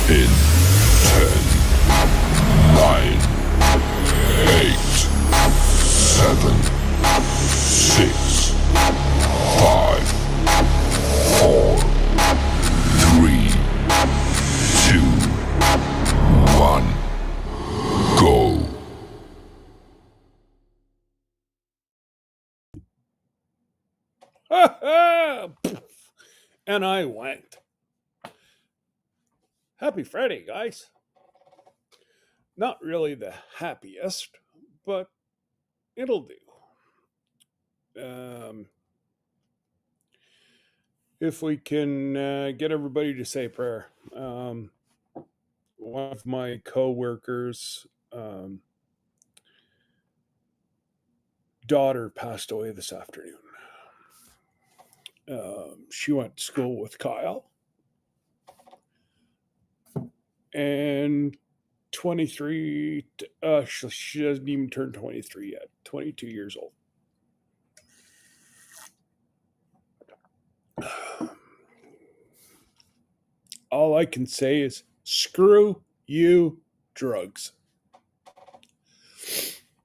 In 10, 9, 8, 7, 6, 5, 4, 3, 2, 1, go. And I went. Happy Friday, guys. Not really the happiest, but it'll do. Um, if we can get everybody to say prayer. One of my coworkers' daughter passed away this afternoon. She went to school with Kyle, and 23, she hasn't even turned 23 yet, 22 years old. All I can say is screw you, drugs.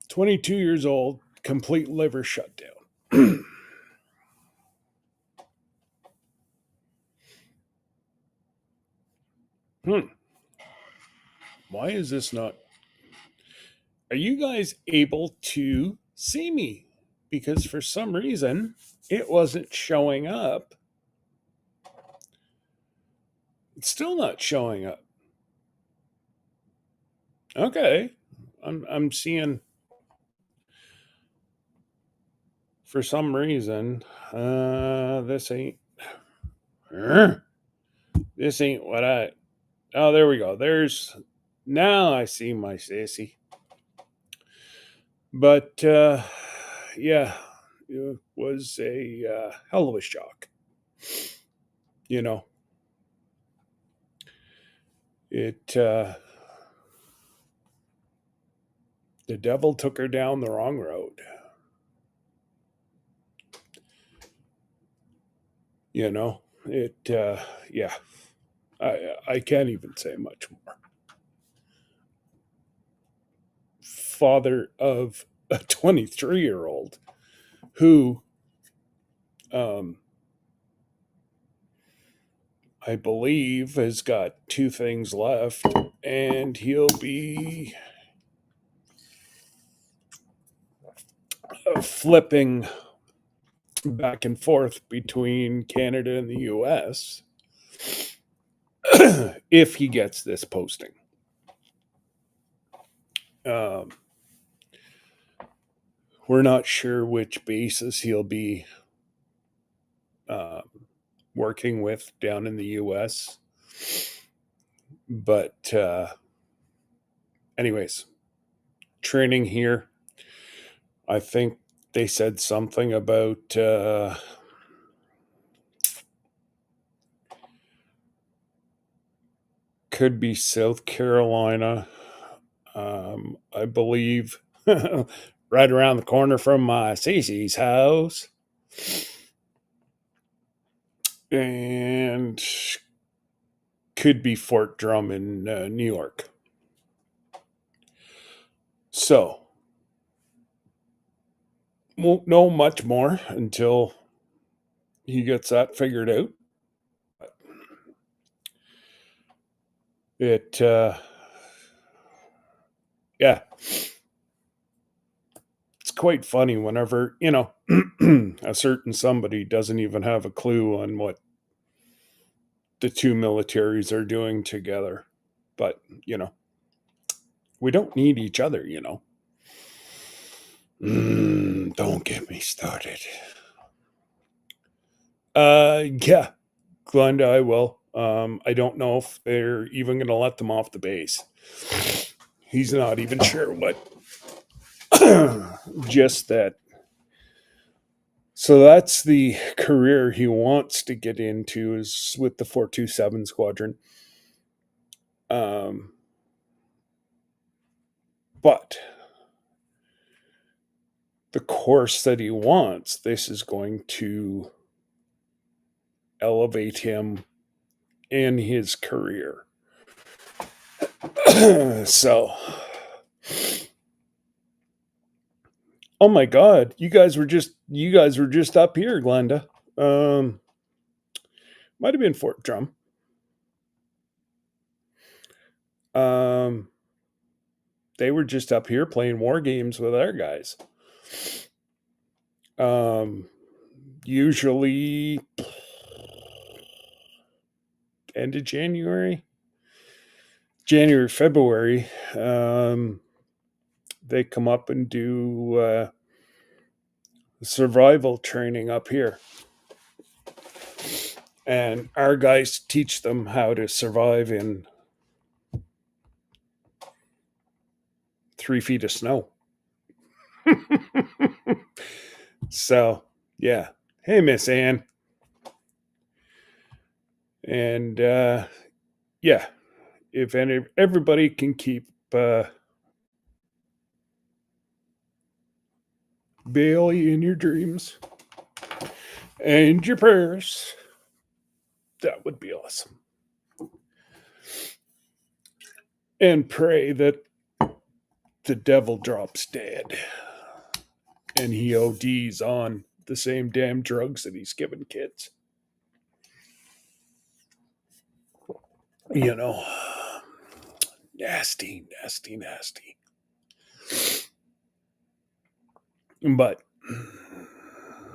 22 years old, complete liver shutdown. Hmm. Why is this not? Are you guys able to see me? Because for some reason, it wasn't showing up. It's still not showing up. Okay. I'm seeing for some reason this ain't this ain't what I. Oh, there we go. There's now I see my sissy. But yeah, it was a hell of a shock. You know, it the devil took her down the wrong road. You know, it yeah. I can't even say much more. Father of a 23-year-old who um I believe has got two things left, and he'll be flipping back and forth between Canada and the US if he gets this posting. Um, we're not sure which bases he'll be uh, working with down in the US. But, anyways, training here. I think they said something about could be South Carolina. I believe right around the corner from my Cece's house. And could be Fort Drum in New York. So, won't know much more until he gets that figured out. It, yeah, it's quite funny whenever, a certain somebody doesn't even have a clue on what the two militaries are doing together. But, we don't need each other. Don't get me started. Yeah, Glenda, I will. I don't know if they're even going to let them off the base. He's not even sure what. Just that. So that's the career he wants to get into is with the 427 Squadron. Um, but the course that he wants, this is going to elevate him in his career. So, oh my God, you guys were just up here, Glenda. Um, Might have been Fort Drum. Um, they were just up here playing war games with our guys. Um, Usually end of January, February. They come up and do survival training up here. And our guys teach them how to survive in 3 feet of snow. So, yeah. Hey, Miss Ann. And yeah, if everybody can keep Bailey in your dreams and your prayers, that would be awesome. And pray that the devil drops dead and he ODs on the same damn drugs that he's giving kids. You know, nasty, nasty, nasty. But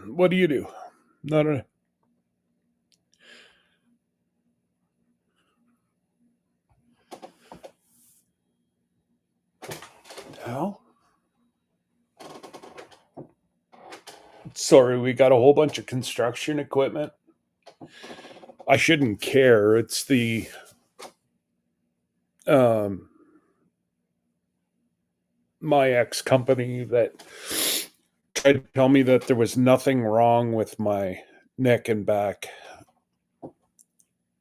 what do you do? Not a hell. Sorry, we got a whole bunch of construction equipment. I shouldn't care. It's the um my ex company that tried to tell me that there was nothing wrong with my neck and back,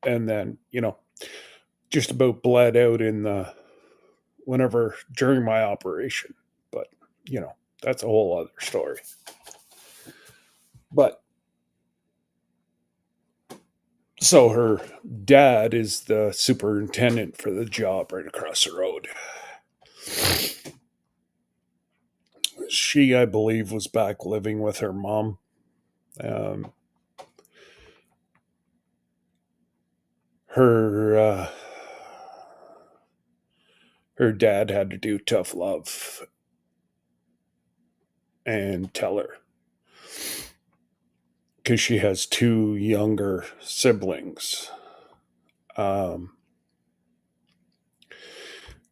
and then just about bled out in the whenever during my operation. But that's a whole other story. But so her dad is the superintendent for the job right across the road. She, I believe, was back living with her mom. Um, her her dad had to do tough love and tell her because she has two younger siblings. Um,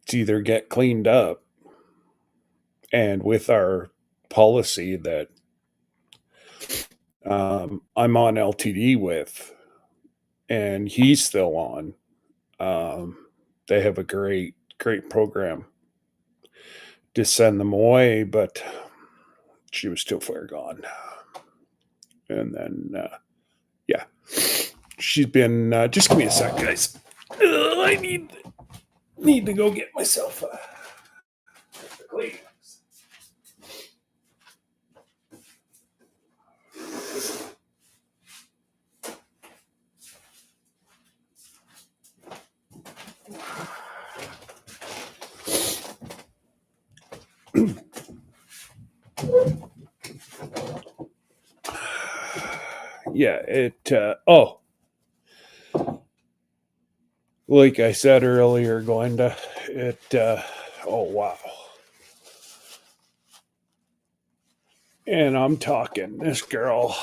to either get cleaned up, and with our policy that I'm on LTD with, and he's still on. They have a great program to send them away, but she was too far gone. And then, yeah, she's been. Just give me a sec, guys. I need to go get myself a clean. Yeah, it. Like I said earlier, Glenda, it. Oh wow. And I'm talking this girl.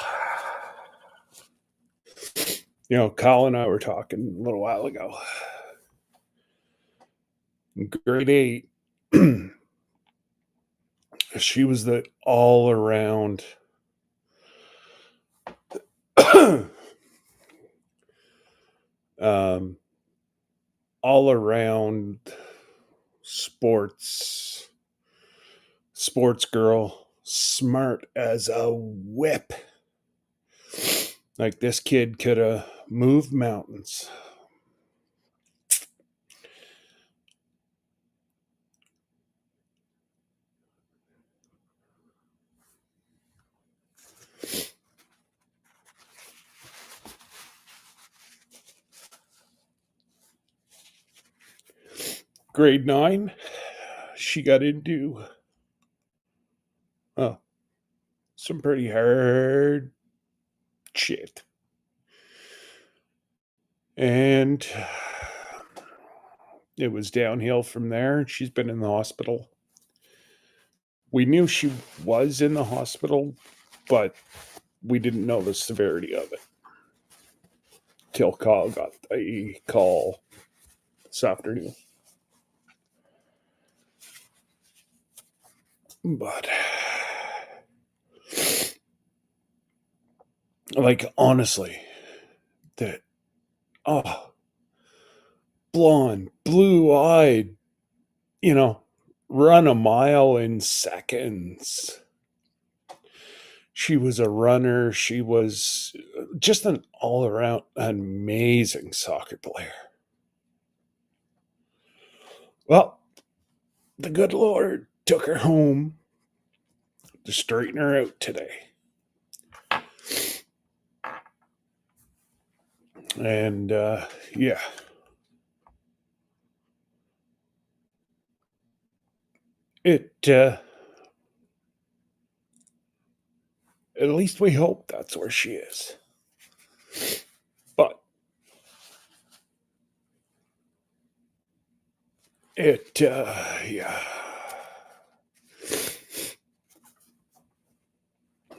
Kyle and I were talking a little while ago. In grade 8, she was the um, all around sports girl, smart as a whip. Like this kid could have moved mountains. grade 9. She got into uh, some pretty hard shit. And it was downhill from there. She's been in the hospital. We knew she was in the hospital, but we didn't know the severity of it till Kyle got a call this afternoon. But, like, honestly, that, oh, blonde, blue eyed, you know, run a mile in seconds. She was a runner. She was just an all around amazing soccer player. Well, the good Lord took her home to straighten her out today. And yeah, it, at least we hope that's where she is. But it, yeah.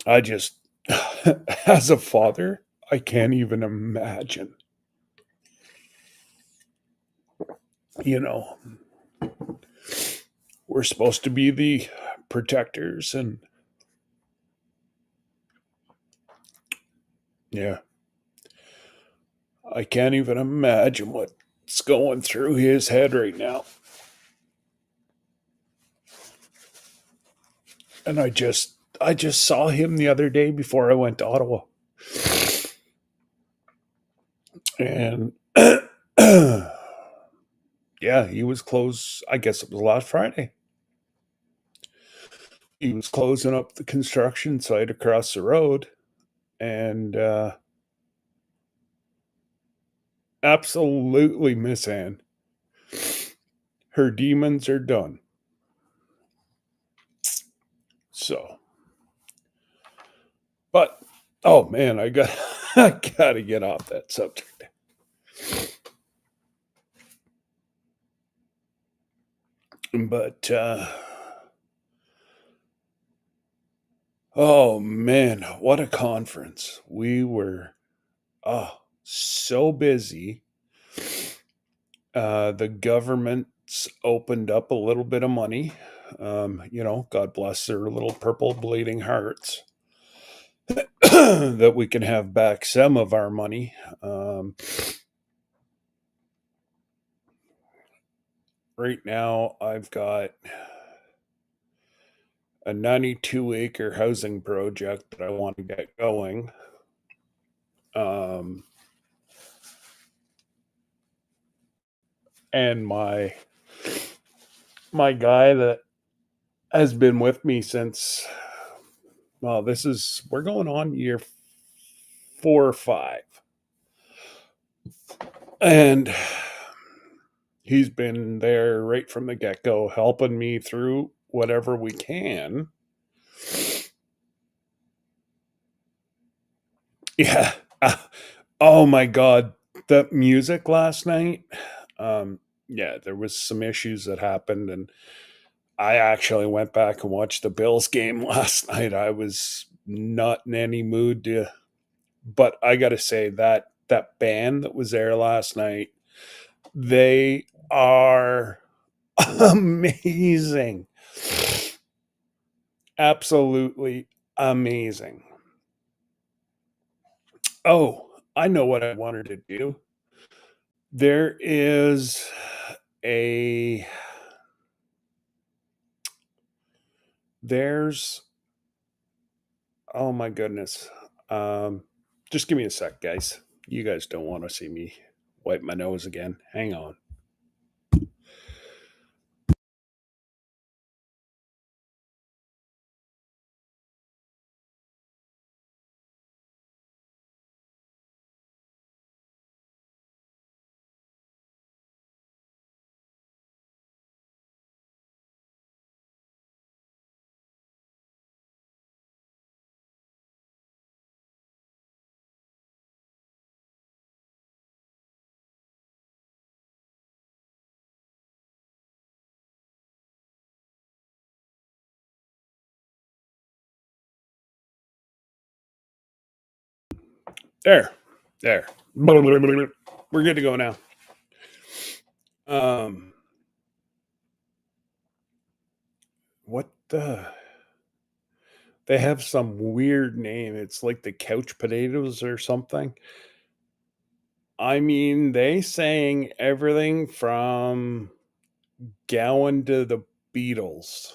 I just, as a father, I can't even imagine, you know, we're supposed to be the protectors and yeah, I can't even imagine what's going through his head right now. And I just saw him the other day before I went to Ottawa. And yeah, he was closed. I guess it was last Friday. He was closing up the construction site across the road, and absolutely, Miss Anne, her demons are done. So, but oh man, I got I gotta get off that subject. But oh man, what a conference! We were so busy. The government's opened up a little bit of money. God bless their little purple bleeding hearts that we can have back some of our money. Right now, I've got a 92-acre housing project that I want to get going. Um, and my guy that has been with me since, well, we're going on year 4 or 5, and he's been there right from the get go, helping me through whatever we can. Yeah. Oh my God. The music last night. Yeah, there was some issues that happened, and I actually went back and watched the Bills game last night. I was not in any mood to, but I got to say that band that was there last night, they are amazing. Absolutely amazing. Oh, I know what I wanted to do. There is a there's oh my goodness. Um just give me a sec, guys. You guys don't want to see me wipe my nose again. Hang on. There. There. We're good to go now. Um, what the? They have some weird name. It's like the couch potatoes or something. I mean, they sang everything from Gowan to the Beatles.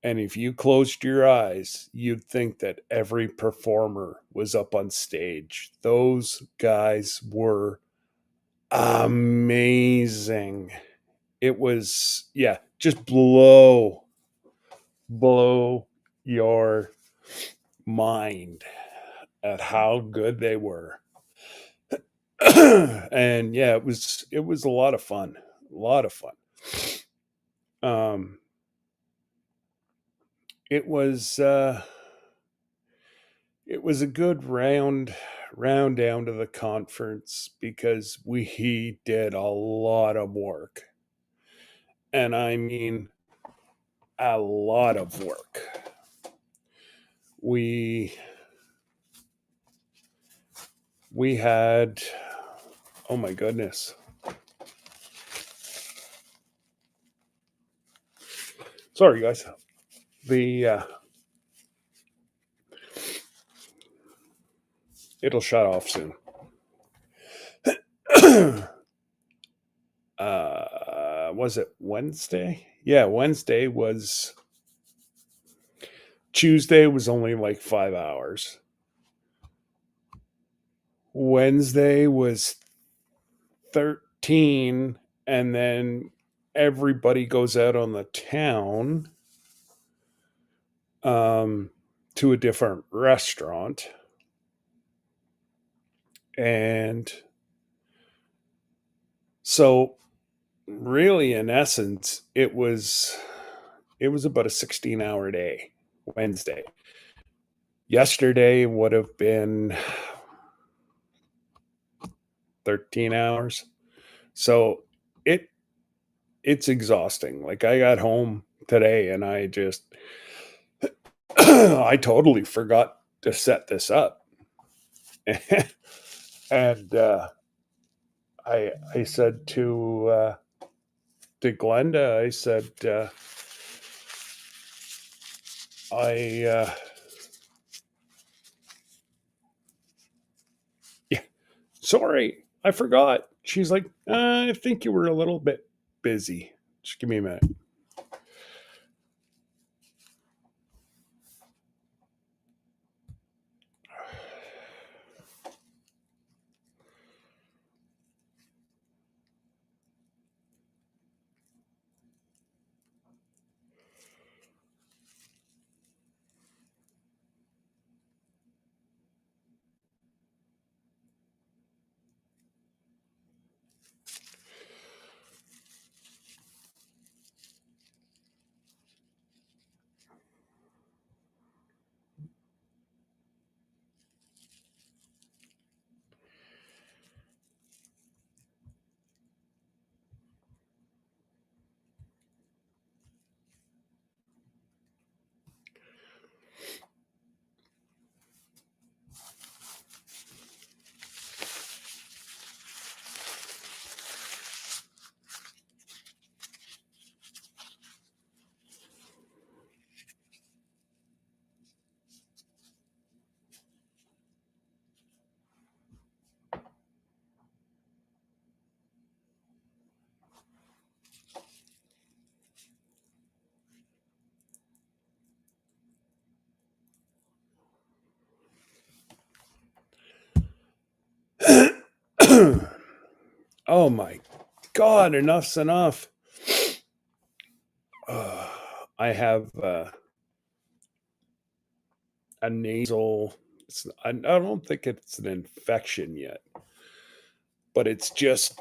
And if you closed your eyes, you'd think that every performer was up on stage. Those guys were amazing. It was, yeah, just blow your mind at how good they were. And yeah, it was a lot of fun. A lot of fun. Um it was it was a good round down to the conference because we did a lot of work. And I mean a lot of work. We we had, oh my goodness. Sorry guys. The it'll shut off soon. Was it Wednesday? Yeah, Wednesday was Tuesday was only like 5 hours. Wednesday was 13, and then everybody goes out on the town um, to a different restaurant. And so really in essence it was about a 16-hour day Wednesday. Yesterday would have been 13 hours. So it it's exhausting. Like I got home today and I just I totally forgot to set this up. And I said to Glenda, I said I yeah, sorry, I forgot. She's like, I think you were a little bit busy. Just give me a minute. Oh my God, enough's enough. I have a nasal. I don't think it's an infection yet, but it's just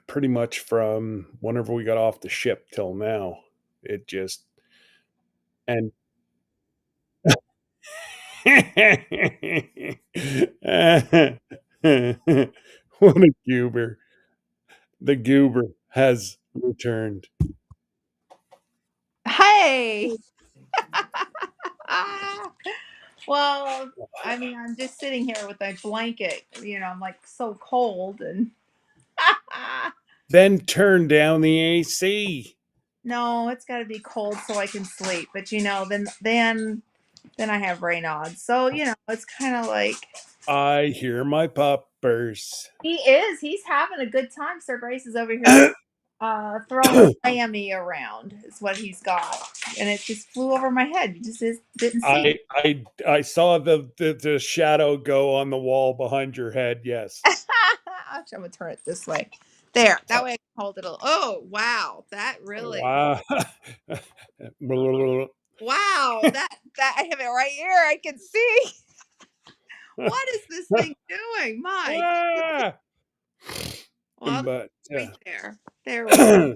pretty much from whenever we got off the ship till now. It just and what a goober! The goober has returned. Hey! Well, I mean, I'm just sitting here with my blanket. I'm like so cold and Then turn down the AC. no, it's got to be cold so I can sleep. But then I have Raynaud. So, it's kind of like I hear my puppers. he is. He's having a good time. Sir Grace is over here throwing Miami around. Is what he's got, and it just flew over my head. You just didn't see it. I saw the shadow go on the wall behind your head. Yes. Actually, I'm gonna turn it this way. There. Uh, That way I can hold it. Oh wow, that really. wow. Wow, that I have it right here. I can see. What is this thing doing, Mike? Ah, Well, but right there. There we go.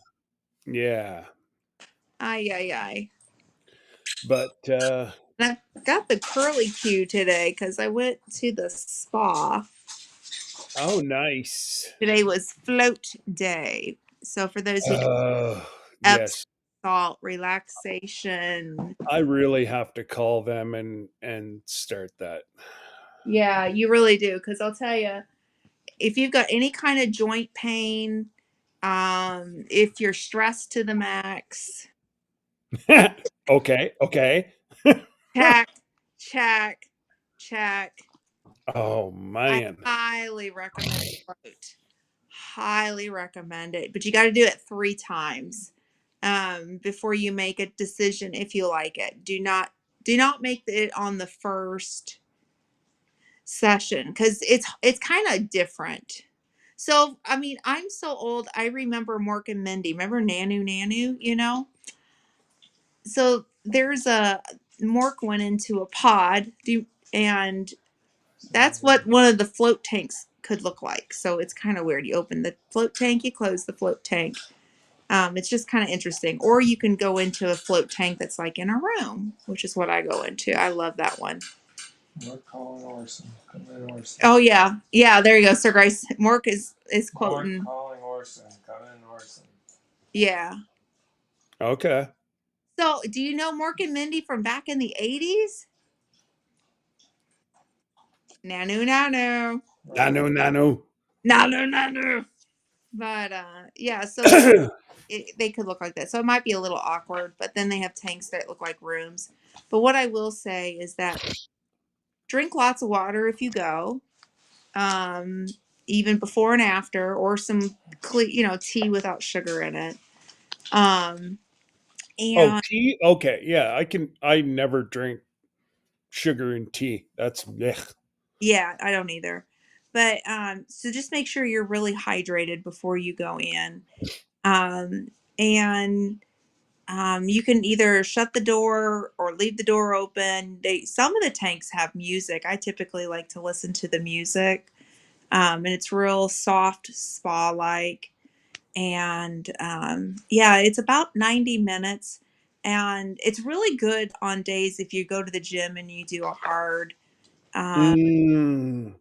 yeah, Ay ay ay. but And I got the curly Q today because I went to the spa. oh, nice. Today was float day. So for those who Epsom Yes, salt relaxation. I really have to call them and start that. Yeah, you really do. Because I'll tell you, if you've got any kind of joint pain, if you're stressed to the max, Okay, okay. check, check, check. Oh I man. highly recommend float. Highly recommend it. But you got to do it 3 times before you make a decision if you like it. Do not make it on the first session because it's kind of different. So I mean, I'm so old. I remember Mork and Mindy. Remember Nanu Nanu? So there's a Mork went into a pod, and that's what one of the float tanks could look like. So it's kind of weird. You open the float tank, you close the float tank. It's just kind of interesting. Or you can go into a float tank that's like in a room, which is what I go into. I love that one. We're calling Orson. Come in, Orson. Oh yeah, yeah. There you go, Sir Grace. Mork is quoting. Mark calling Orson. Come in, Orson. Yeah. Okay. So, do you know Mork and Mindy from back in the 80s? Nanu nanu. Nano nano. Nanu nanu. But yeah, so they could look like that. So it might be a little awkward, but then they have tanks that look like rooms. But what I will say is that drink lots of water if you go, um, even before and after, or some tea without sugar in it. Um, Oh, and tea? Okay. Yeah, I never drink sugar in tea. That's blech. yeah, I don't either. But so just make sure you're really hydrated before you go in. Um, and you can either shut the door or leave the door open. Some of the tanks have music. I typically like to listen to the music, and it's real soft spa like. And yeah, it's about 90 minutes, and it's really good on days if you go to the gym and you do a hard. Uh, Mm.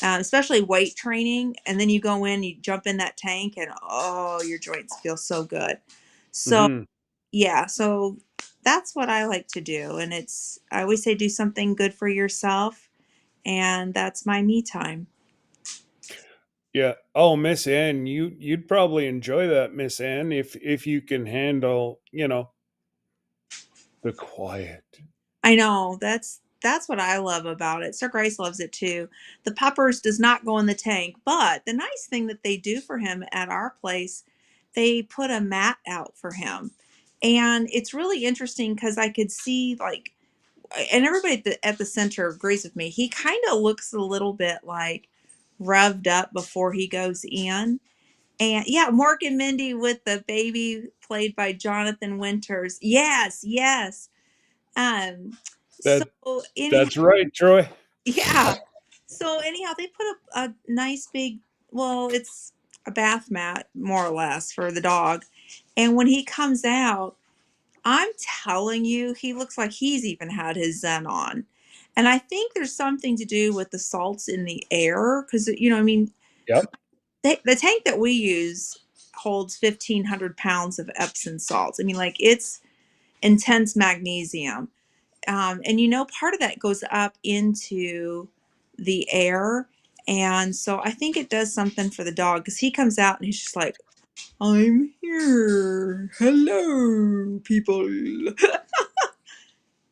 Especially weight training, and then you go in, you jump in that tank, and oh, your joints feel so good. So Hmm. yeah, so that's what I like to do, and I always say do something good for yourself, and that's my me time. Yeah. Oh, Miss Ann, you'd probably enjoy that, Miss Ann, if you can handle, the quiet. I know that's what I love about it. Sir Grace loves it too. The peppers does not go in the tank, but the nice thing that they do for him at our place, they put a mat out for him. And it's really interesting because I could see like and everybody at the center agrees with me. He kind of looks a little bit like revved up before he goes in. And yeah, Morgan Mindy with the baby played by Jonathan Winters. Yes, yes. Um, so That anyhow, that's right, Troy. yeah. So anyhow, they put a nice big, well, it's a bath mat more or less for the dog. And when he comes out, I'm telling you, he looks like he's even had his Zen on. And I think there's something to do with the salts in the air because, I mean, Yep. the tank that we use holds 1,500 pounds of Epsom salts. I mean, like it's intense magnesium. and part of that goes up into the air. And so I think it does something for the dog because he comes out and he's just like, I'm here. Hello, people.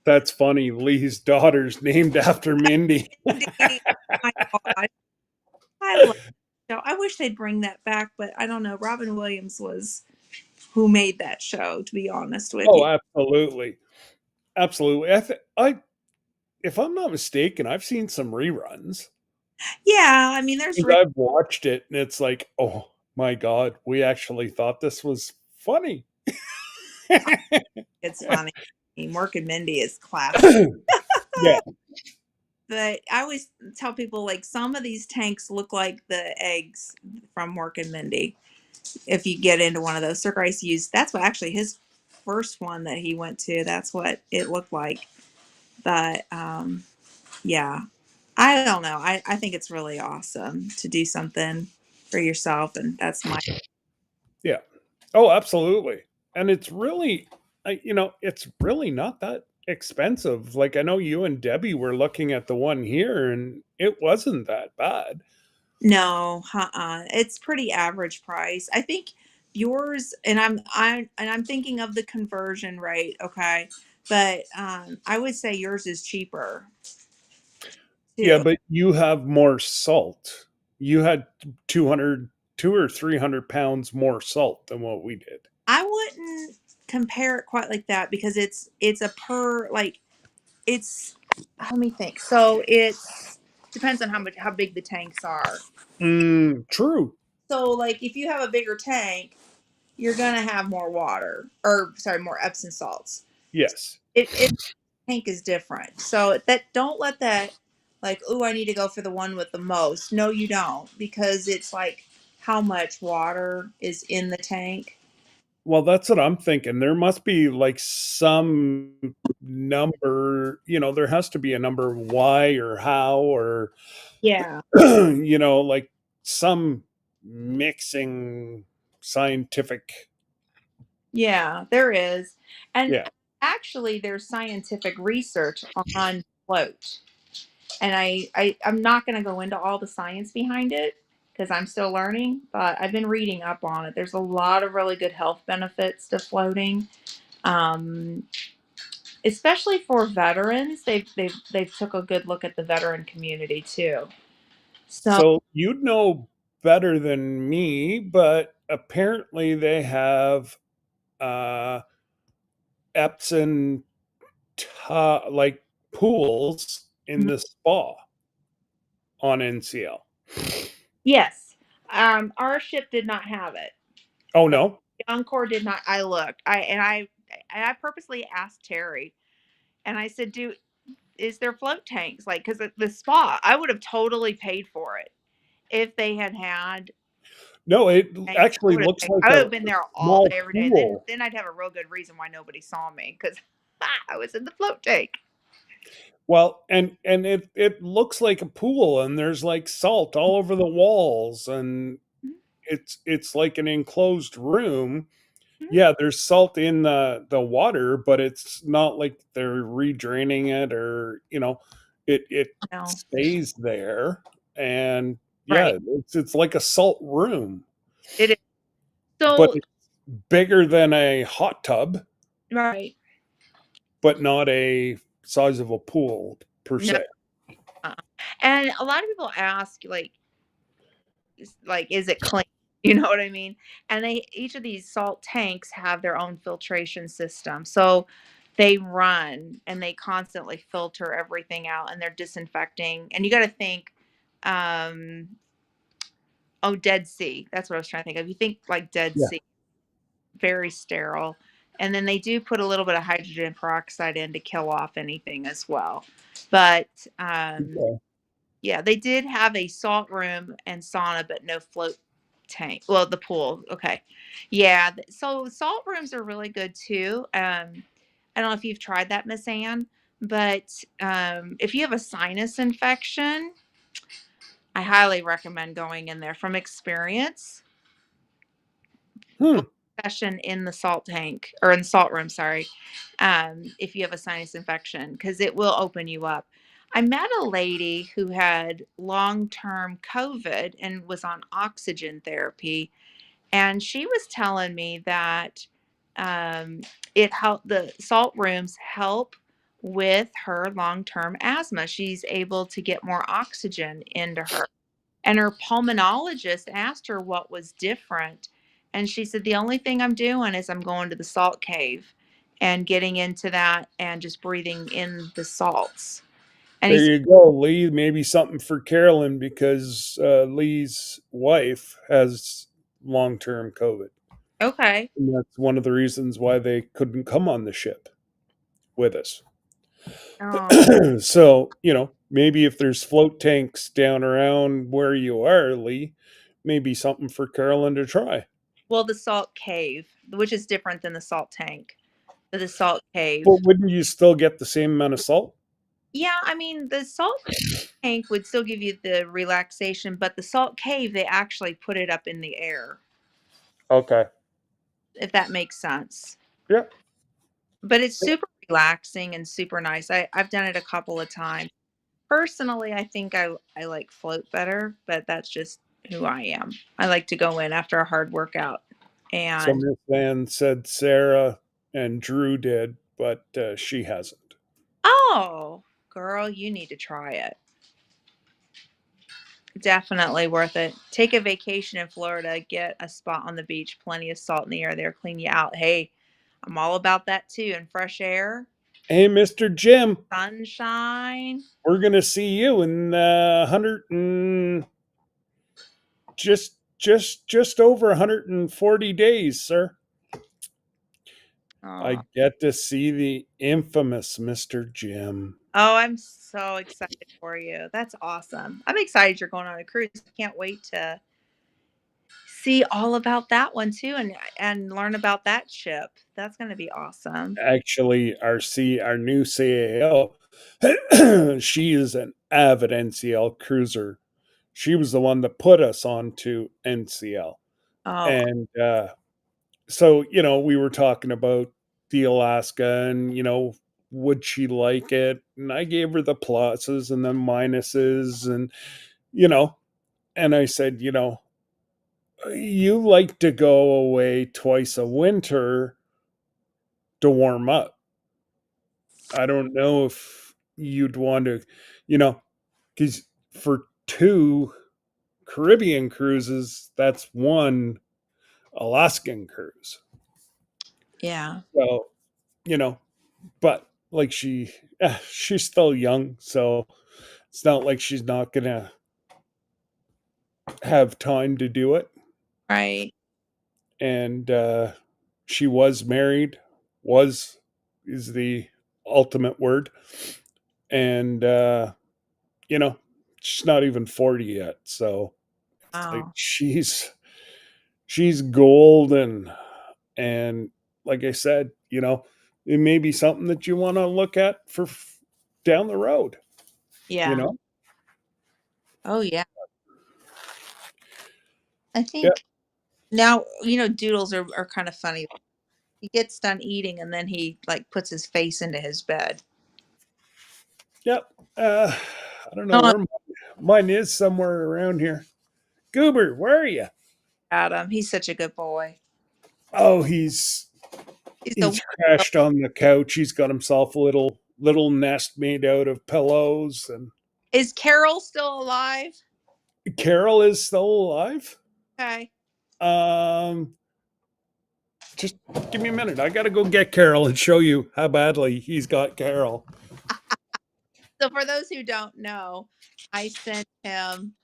That's funny. Lee's daughter's named after Mindy. Indeed. My God. I love the show. I wish they'd bring that back, but I don't know. Robin Williams was who made that show, to be honest with Oh, you. absolutely. Absolutely. If I'm not mistaken, I've seen some reruns. Yeah, I mean, there's And I've watched it and it's like, oh my God, we actually thought this was funny. it's funny. I mean, Mork and Mindy is classic. Yeah. But I always tell people like some of these tanks look like the eggs from Mork and Mindy. If you get into one of those, Sir Rice used that's what actually his first one that he went to. That's what it looked like. But yeah, I don't know. I think it's really awesome to do something for yourself, and that's my Yeah. Oh, absolutely. And it's really, it's really not that expensive. Like I know you and Debbie were looking at the one here, and it wasn't that bad. no, it's pretty average price. I think yours, and I'm thinking of the conversion rate, okay, but I would say yours is cheaper Yeah, too. but you have more salt. You had 2 or 300 pounds more salt than what we did. I wouldn't compare it quite like that because it's a per like it's let me think. So it's depends on how big the tanks are. True. So like if you have a bigger tank, you're gonna have more water or sorry, more Epsom salts. Yes. It tank is different. So that don't let that like, oh, I need to go for the one with the most. No, you don't, because it's like how much water is in the tank. Well, that's what I'm thinking. There must be like some number, there has to be a number why or how or Yeah. like some mixing scientific. Yeah, there is. And Yeah. actually there's scientific research on float. And I'm not going to go into all the science behind it because I'm still learning, but I've been reading up on it. There's a lot of really good health benefits to floating, um, especially for veterans. They've took a good look at the veteran community too. So So you'd know better than me, but apparently they have uh Epson like pools in the spa on NCL. yes, our ship did not have it. Oh no. Encore did not. I looked. I purposely asked Terry, and I said, "Do is there float tanks? Like, because the spa, I would have totally paid for it if they had had No, it tanks. actually looks like I would a have been there all small day, every day. pool. Then I'd have a real good reason why nobody saw me because I was in the float tank. Well, and it looks like a pool, and there's like salt all over the walls, and it's like an enclosed room. Yeah, there's salt in the water, but it's not like they're redraining it or it No, stays there, and right? yeah, it's like a salt room, It is but so it's bigger than a hot tub, right. but not a size of a pool per No, se. and a lot of people ask like is it clean? You know what I mean? And they each of these salt tanks have their own filtration system. So they run and they constantly filter everything out and they're disinfecting. And you got to think um oh, Dead Sea. That's what I was trying to think of. You think like Dead Yeah. Sea, very sterile. And then they do put a little bit of hydrogen peroxide in to kill off anything as well. But Okay. yeah, they did have a salt room and sauna, but no float tank. Well, the pool. Okay. Yeah. So salt rooms are really good too. I don't know if you've tried that, Miss Ann, but if you have a sinus infection, I highly recommend going in there from experience. Hmm. session in the salt tank or in the salt room, sorry, if you have a sinus infection, because it will open you up. I met a lady who had long term COVID and was on oxygen therapy. And she was telling me that um, it helped the salt rooms help with her long term asthma. She's able to get more oxygen into her. And her pulmonologist asked her what was different. And she said, the only thing I'm doing is I'm going to the salt cave and getting into that and just breathing in the salts. And he There said, you go, Lee. Maybe something for Carolyn because Lee's wife has long term COVID. okay. And that's one of the reasons why they couldn't come on the ship with us. Oh, So, maybe if there's float tanks down around where you are, Lee, maybe something for Carolyn to try. well, the salt cave, which is different than the salt tank. The salt cave. But wouldn't you still get the same amount of salt? Yeah, I mean, the salt tank would still give you the relaxation, but the salt cave, they actually put it up in the air, Okay. if that makes sense. Yeah. But it's super relaxing and super nice. I've done it a couple of times. Personally, I think I like float better, but that's just who I am. I like to go in after a hard workout. So And Miss Van said Sarah and Drew did, but she hasn't. oh, girl, you need to try it. Definitely worth it. Take a vacation in Florida, get a spot on the beach, plenty of salt in the air there, clean you out. Hey, I'm all about that too. And fresh air, Hey, Mr. Jim, sunshine. we're gonna see you in 100 and just over 140 days, sir. Oh, I get to see the infamous Mr. Jim. oh, I'm so excited for you. That's awesome. I'm excited you're going on a cruise. Can't wait to see all about that one too and learn about that ship. That's going to be awesome. Actually, our new CAO, she is an avid NCL cruiser. She was the one that put us onto NCL. Oh, And so, we were talking about the Alaska and, would she like it? And I gave her the pluses and the minuses and, you know, and I said, you like to go away twice a winter to warm up. I don't know if you'd want to, because for two Caribbean cruises, that's one Alaskan cruise. yeah. So, you know, but like she's still young, so it's not like she's not gonna have time to do it. Right. And she was married, was is the ultimate word. And she's not even 40 yet, so it's like Wow. she's golden. And like I said, it may be something that you want to look at for down the road, you Yeah. know? Oh, yeah. I Yeah, think now, doodles are kind of funny. He gets done eating and then he like puts his face into his bed. yeah. I don't know Oh, where mine is, somewhere around here. Goober, where are you? Adam, he's such a good boy. Oh, he's He's a he's crashed on the couch. He's got himself a little nest made out of pillows. And Is Carol still alive? Carol is still alive. Okay. Um, just give me a minute. I gotta go get Carol and show you how badly he's got Carol. So for those who don't know, I sent him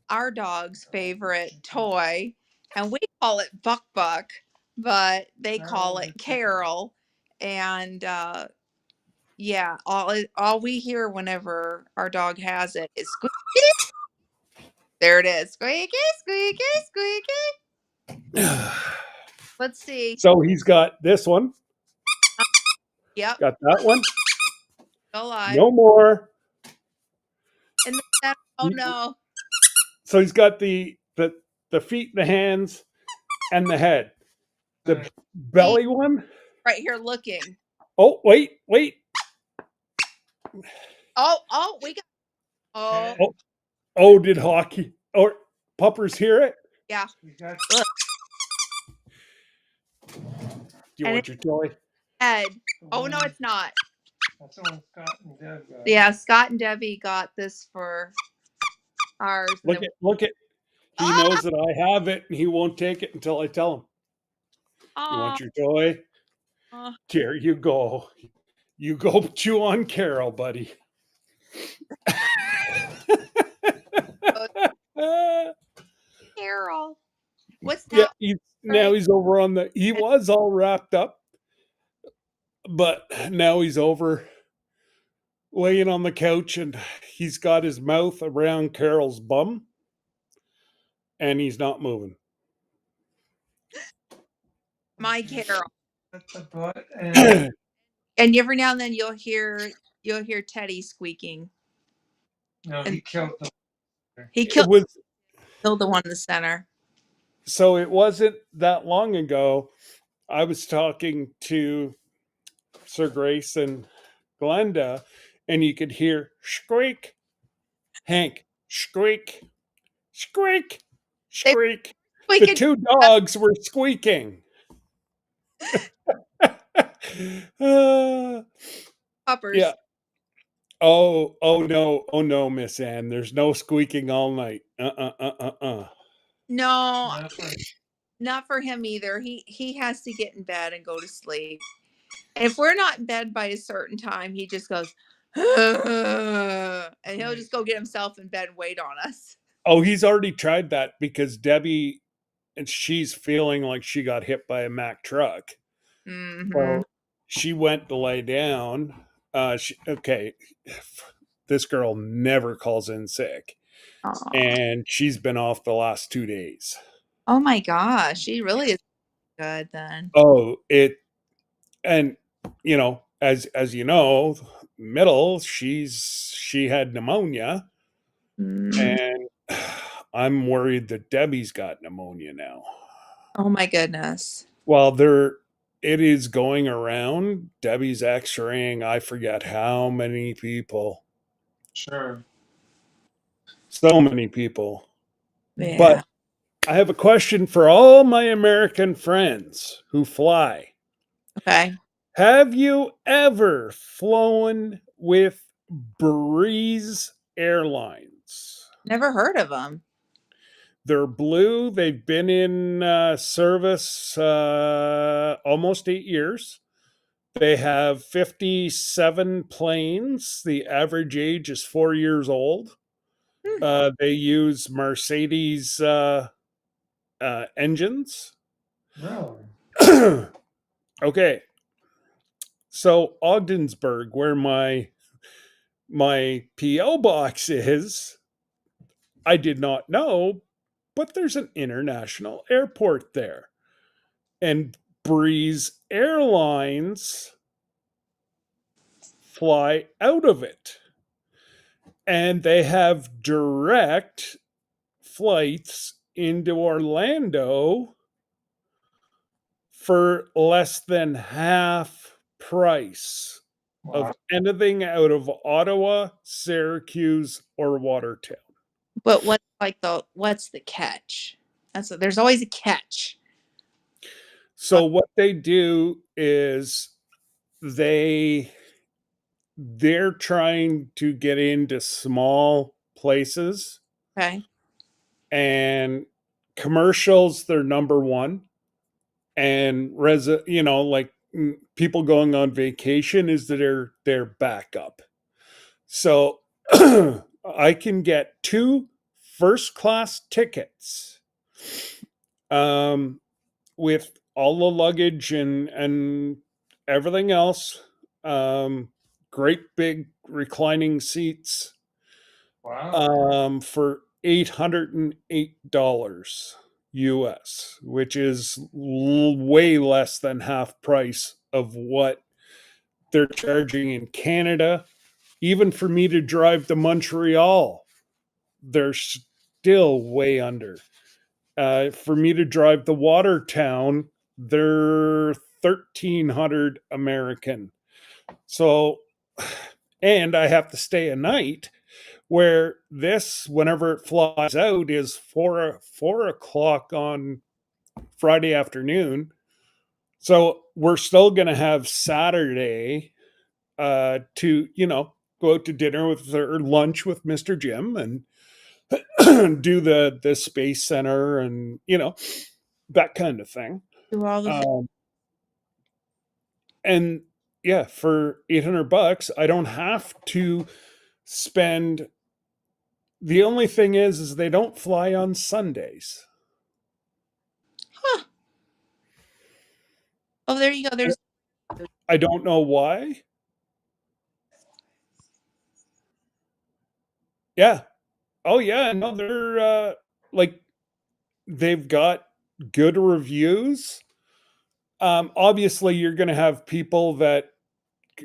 our dog's favorite toy, and we call it Buck Buck, but they call it Carol. And yeah, all we hear whenever our dog has it is squeaky. There it is, squeaky, squeaky, squeaky. Let's see. So he's got this one, Yep, got that one. still alive. No more. In the center. Oh no. So he's got the feet, the hands, and the head. The belly one? Right here looking. Oh, wait. Oh, we got. Oh, Oh, oh, did hockey or puppers hear it? yeah. You got Look. Do you And want your toy? head. the Oh one. no, it's not. That's the one Scott and Deb got. Yeah, Scott and Debbie got this for ours. And then, Look at. He oh, knows that I have it, and he won't take it until I tell him. You oh, want your toy? oh. Here you go. You go chew on Carol, buddy. Carol. What's Yeah, that? now he's over on the. He was all wrapped up, but now he's over laying on the couch, and he's got his mouth around Carol's bum, and he's not moving. My Carol. That's the butt and And every now and then you'll hear Teddy squeaking. no, And he killed the. he It was killed the one in the center. so. It wasn't that long ago. I was talking to Sir Grace and Glenda, and you could hear squeak, Hank, squeak, squeak, They squeak. The squeaking two dogs were squeaking. Uh, puppers. yeah. Oh no, Miss Ann. There's no squeaking all night. No, Not for- not for him either. He has to get in bed and go to sleep. And if we're not in bed by a certain time, he just goes, and he'll just go get himself in bed and wait on us. Oh, he's already tried that because Debbie, and she's feeling like she got hit by a Mack truck. Mm-hmm. So she went to lay down. Okay, this girl never calls in sick, Aw. and she's been off the last 2 days. Oh my gosh, she really is good then. Oh, and as you know, middle, she had pneumonia, Mm. and I'm worried that Debbie's got pneumonia now. Oh my goodness. Well, it is going around. Debbie's x-raying, I forget how many people. Sure. So many people. Yeah. But I have a question for all my American friends who fly. Okay. Have you ever flown with Breeze Airlines? Never heard of them. They're blue. They've been in service almost 8 years. They have 57 planes. The average age is 4 years old. They use Mercedes engines. Really? Okay. So Ogdensburg, where my PO box is, I did not know, but there's an international airport there. And Breeze Airlines fly out of it. And they have direct flights into Orlando for less than half price Wow. of anything out of Ottawa, Syracuse, or Watertown. But what's the catch? There's always a catch. So what they do is they're trying to get into small places, Okay. and commercials they're number one, and like people going on vacation is their backup. So I can get 2 first class tickets with all the luggage and everything else. Great big reclining seats Wow. for $808 US, which is way less than half price of what they're charging in Canada. Even for me to drive to Montreal, they're still way under. For me to drive to Watertown, they're 1,300 American. So, and I have to stay a night where this, whenever it flies out, is 4 o'clock on Friday afternoon. So we're still going to have Saturday to, go out to dinner with or lunch with Mr. Jim and do the space center and, that kind of thing. Do all the things. Um, and yeah, for $800, I don't have to spend. The only thing is they don't fly on Sundays. Huh. Oh, there you go. There's I don't know why. Yeah. Oh yeah. No, they're like they've got good reviews. Obviously, you're going to have people that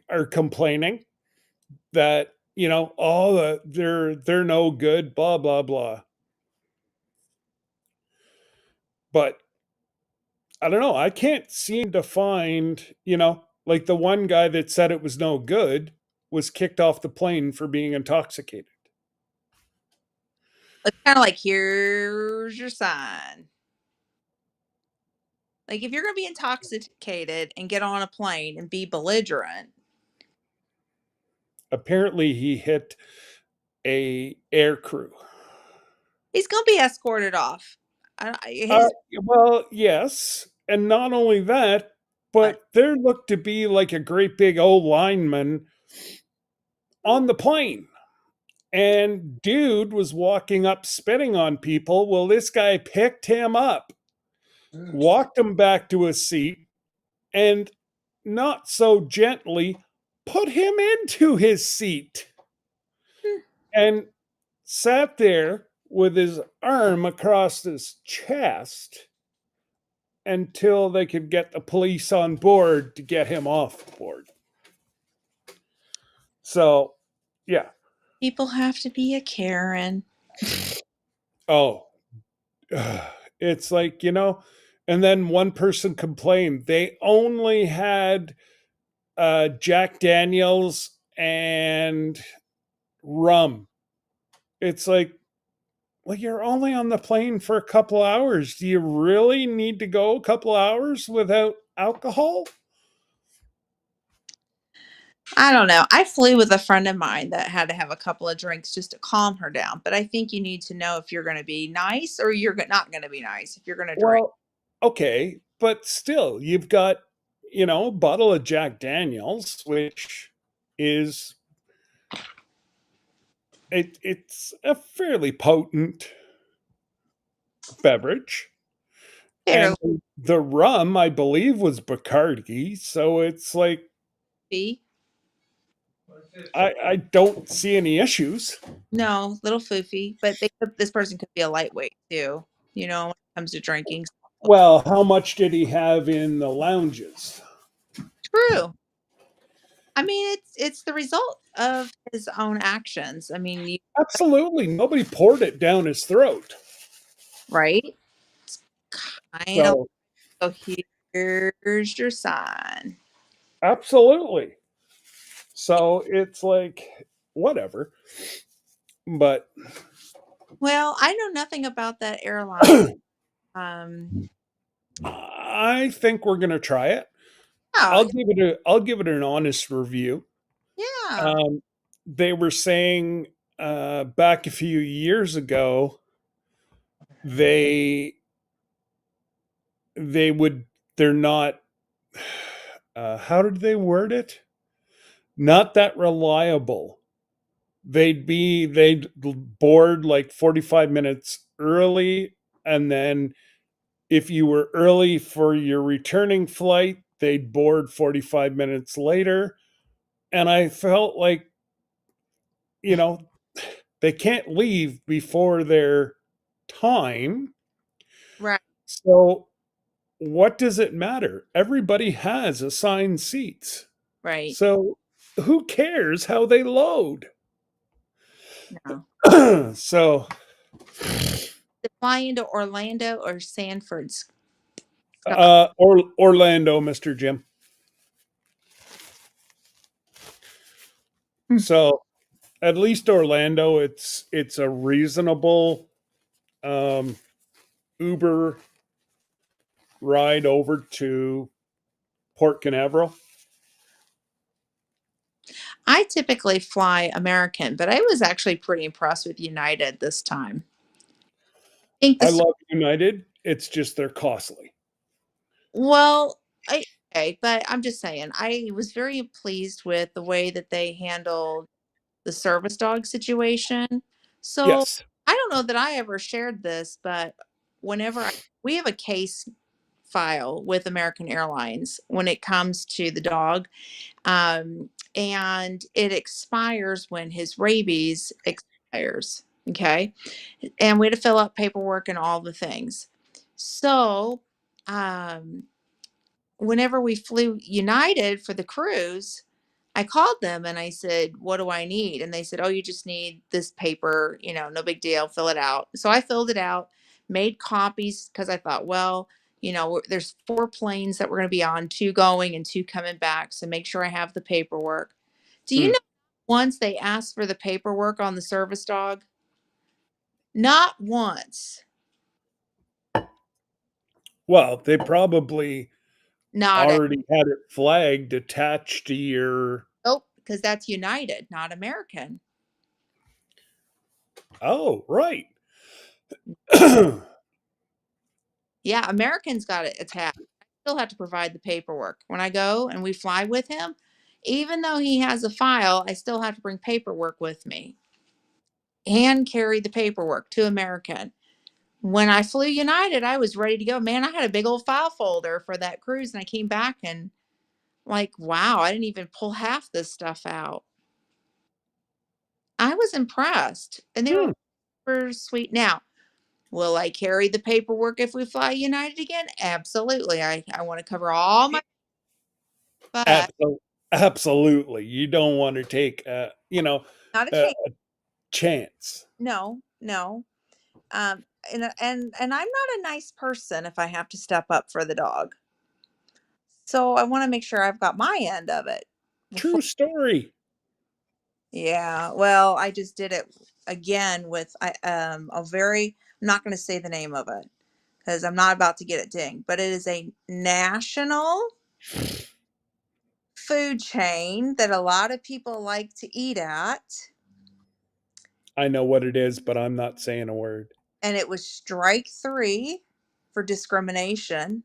are complaining that they're no good, blah blah blah. But I don't know. I can't seem to find, like the one guy that said it was no good was kicked off the plane for being intoxicated. it's kind of like, here's your sign. Like, if you're going to be intoxicated and get on a plane and be belligerent, Apparently, he hit a air crew. he's going to be escorted off. Uh, His, well, yes, and not only that, but there looked to be like a great big old lineman on the plane. And dude was walking up spitting on people. Well, this guy picked him up, walked him back to his seat, and not so gently put him into his seat and sat there with his arm across his chest until they could get the police on board to get him off board. So, yeah. people have to be a Karen. Oh, it's like, and then one person complained they only had Jack Daniels and rum. It's like, well, you're only on the plane for a couple hours. Do you really need to go a couple hours without alcohol? I don't know. I flew with a friend of mine that had to have a couple of drinks just to calm her down. But I think you need to know if you're going to be nice or you're not going to be nice if you're going to drink. Well, okay, but still, you've got, a bottle of Jack Daniels, which is it's a fairly potent beverage. Fairly. And the rum, I believe, was Bacardi. So it's like, I don't see any issues. No, little foofy, but this person could be a lightweight too, when it comes to drinking. Well, how much did he have in the lounges? True. I mean, it's the result of his own actions. I mean, Absolutely. Nobody poured it down his throat. right? It's kind of so here's your sign. Absolutely. So it's like, whatever. But Well, I know nothing about that airline. I think we're gonna try it. Oh, I'll give it an honest review. yeah. They were saying back a few years ago they're not how did they word it? Not that reliable. They'd board like 45 minutes early, and then if you were early for your returning flight, they'd board 45 minutes later. And I felt like, they can't leave before their time. Right. So what does it matter? Everybody has assigned seats. Right. So who cares how they load? No. So To fly into Orlando or Sanford's Orlando, Mr. Jim. Hmm. So at least Orlando, it's a reasonable um, Uber ride over to Port Canaveral. I typically fly American, but I was actually pretty impressed with United this time. I think I this love United. It's just they're costly. well, I okay, but I'm just saying, I was very pleased with the way that they handled the service dog situation. So, Yes. I don't know that I ever shared this, but we have a case file with American Airlines when it comes to the dog, and it expires when his rabies expires. Okay, and we had to fill out paperwork and all the things. So, um, whenever we flew United for the cruise, I called them and I said, "What do I need?" And they said, "Oh, you just need this paper, no big deal, fill it out." So I filled it out, made copies because I thought, well, there's four planes that we're going to be on, two going and two coming back. So make sure I have the paperwork. Do you Hmm. know once they asked for the paperwork on the service dog? Not once. Well, they probably Not a already had it flagged attached to your. nope, because that's United, not American. Oh, right. Yeah, Americans got it attached. I still have to provide the paperwork. When I go and we fly with him, even though he has a file, I still have to bring paperwork with me. Hand carry the paperwork to American. When I flew United, I was ready to go. Man, I had a big old file folder for that cruise and I came back and like, wow, I didn't even pull half this stuff out. I was impressed. And they were Hmm. super sweet. Now, will I carry the paperwork if we fly United again? Absolutely. I want to cover all my but Absolutely. Absolutely. You don't want to take not a a change. chance. No, no. And I'm not a nice person if I have to step up for the dog. So I want to make sure I've got my end of it before. True story. Yeah. Well, I just did it again with a very. I'm not going to say the name of it because I'm not about to get it dinged. But it is a national food chain that a lot of people like to eat at, I know what it is, but I'm not saying a word. and it was strike three for discrimination.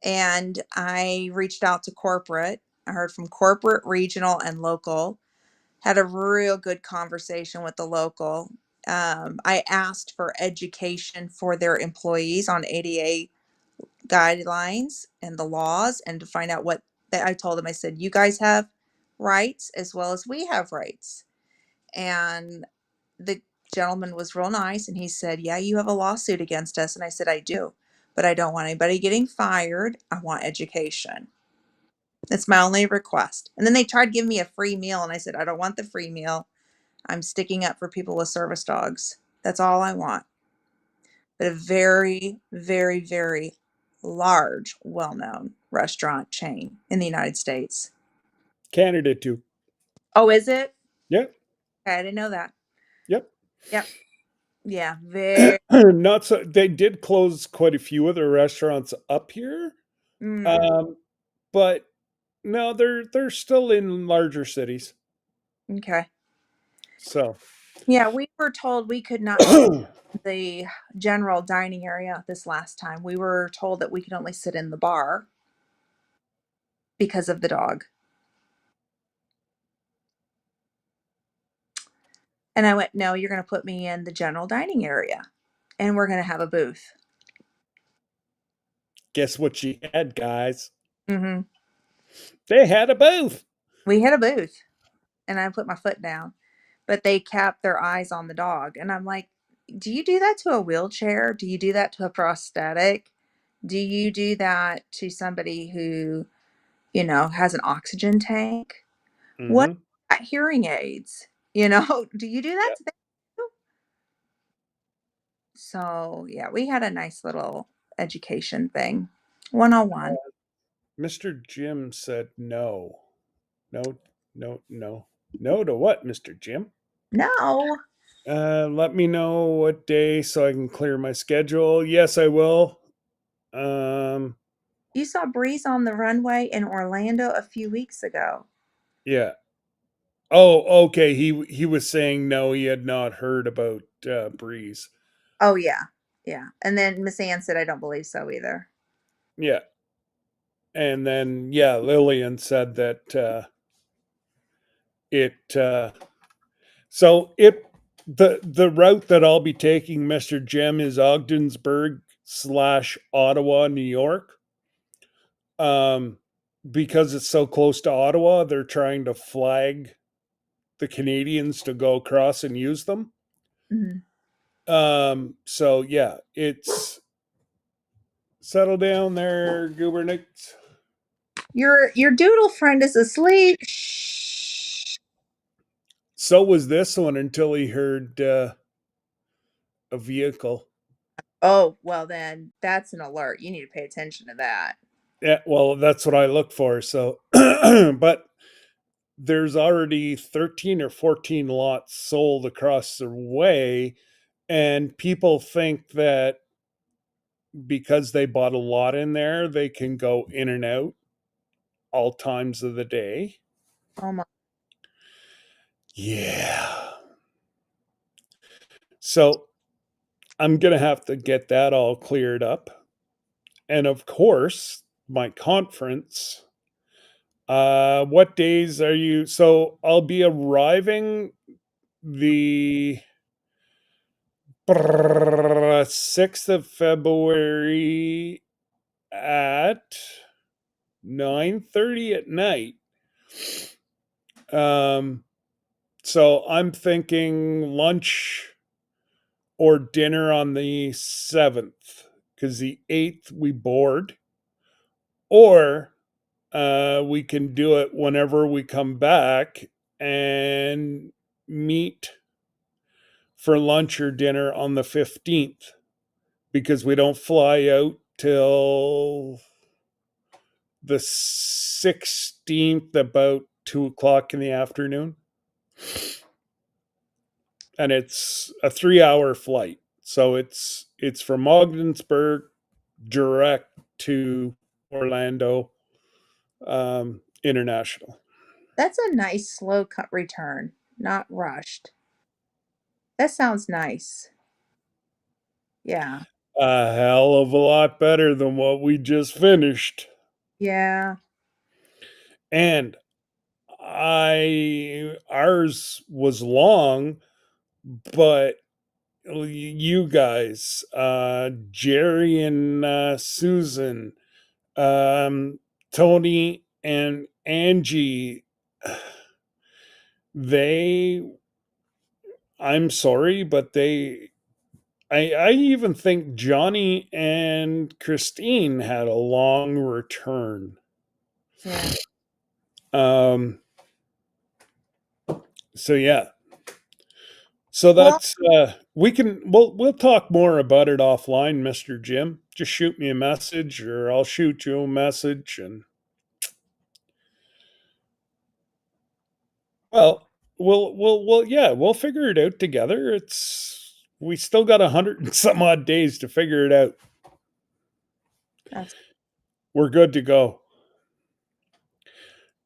And I reached out to corporate. I heard from corporate, regional, and local. Had a real good conversation with the local. I asked for education for their employees on ADA guidelines and the laws, and to find out what I told them. I said, "You guys have rights as well as we have rights." And the gentleman was real nice and he said, "Yeah, you have a lawsuit against us." And I said, "I do, but I don't want anybody getting fired. I want education. That's my only request." And then they tried giving me a free meal and I said, "I don't want the free meal. I'm sticking up for people with service dogs. That's all I want." But a very, very, very large, well known restaurant chain in the United States. Canada too. Oh, is it? Yep. Okay, I didn't know that. Yep. Yep. Yeah, very. Not so. They did close quite a few of their restaurants up here, Mm, um, but no, they're still in larger cities. okay. So Yeah, we were told we could not sit in the general dining area this last time. We were told that we could only sit in the bar because of the dog. And I went, "No, you're going to put me in the general dining area and we're going to have a booth." guess what she had, guys? Hmm. They had a booth. We had a booth and I put my foot down, but they kept their eyes on the dog. And I'm like, "Do you do that to a wheelchair? Do you do that to a prosthetic? Do you do that to somebody who, has an oxygen tank? What Hmm. about hearing aids? Do you do that Yep. to them too?" So, yeah, we had a nice little education thing. 101. Mr. Jim said no. No, no, no. No to what, Mr. Jim? No. Let me know what day so I can clear my schedule. Yes, I will. Um, You saw Breeze on the runway in Orlando a few weeks ago. yeah. Oh, okay. He was saying no, he had not heard about Breeze. Oh, yeah. Yeah. And then Miss Ann said, I don't believe so either. Yeah. And then yeah, Lillian said that it so it the route that I'll be taking, Mr. Jim, is Ogdensburg / Ottawa, New York. Um, because it's so close to Ottawa, they're trying to flag the Canadians to go across and use them. Mhm. So yeah, it's settle down there, Goobernicks. Your doodle friend is asleep. Shh. So was this one until he heard a vehicle. Oh, well then that's an alert. You need to pay attention to that. Yeah, well, that's what I look for. So, but there's already 13 or 14 lots sold across the way, and people think that because they bought a lot in there, they can go in and out all times of the day. Oh my. Yeah. So I'm going to have to get that all cleared up. And of course, my conference. What days are you? So I'll be arriving the 6th of February at 9:30 at night. Um, so I'm thinking lunch or dinner on the 7th, because the 8th we board, or we can do it whenever we come back and meet for lunch or dinner on the 15th, because we don't fly out till the 16th about 2 o'clock in the afternoon. And it's a 3-hour flight. So it's from Ogdensburg direct to Orlando International. That's a nice slow cut return, not rushed. That sounds nice. Yeah. A hell of a lot better than what we just finished. Yeah. And I ours was long, but you guys, Jerry and Susan, um, Tony and Angie, they, I'm sorry, but I even think Johnny and Christine had a long return. Yeah. Um, so yeah, so Well, that's we'll talk more about it offline, Mr. Jim. Just shoot me a message or I'll shoot you a message, and well, we'll yeah, we'll figure it out together. It's we still got 100 and some odd days to figure it out. that's We're good to go.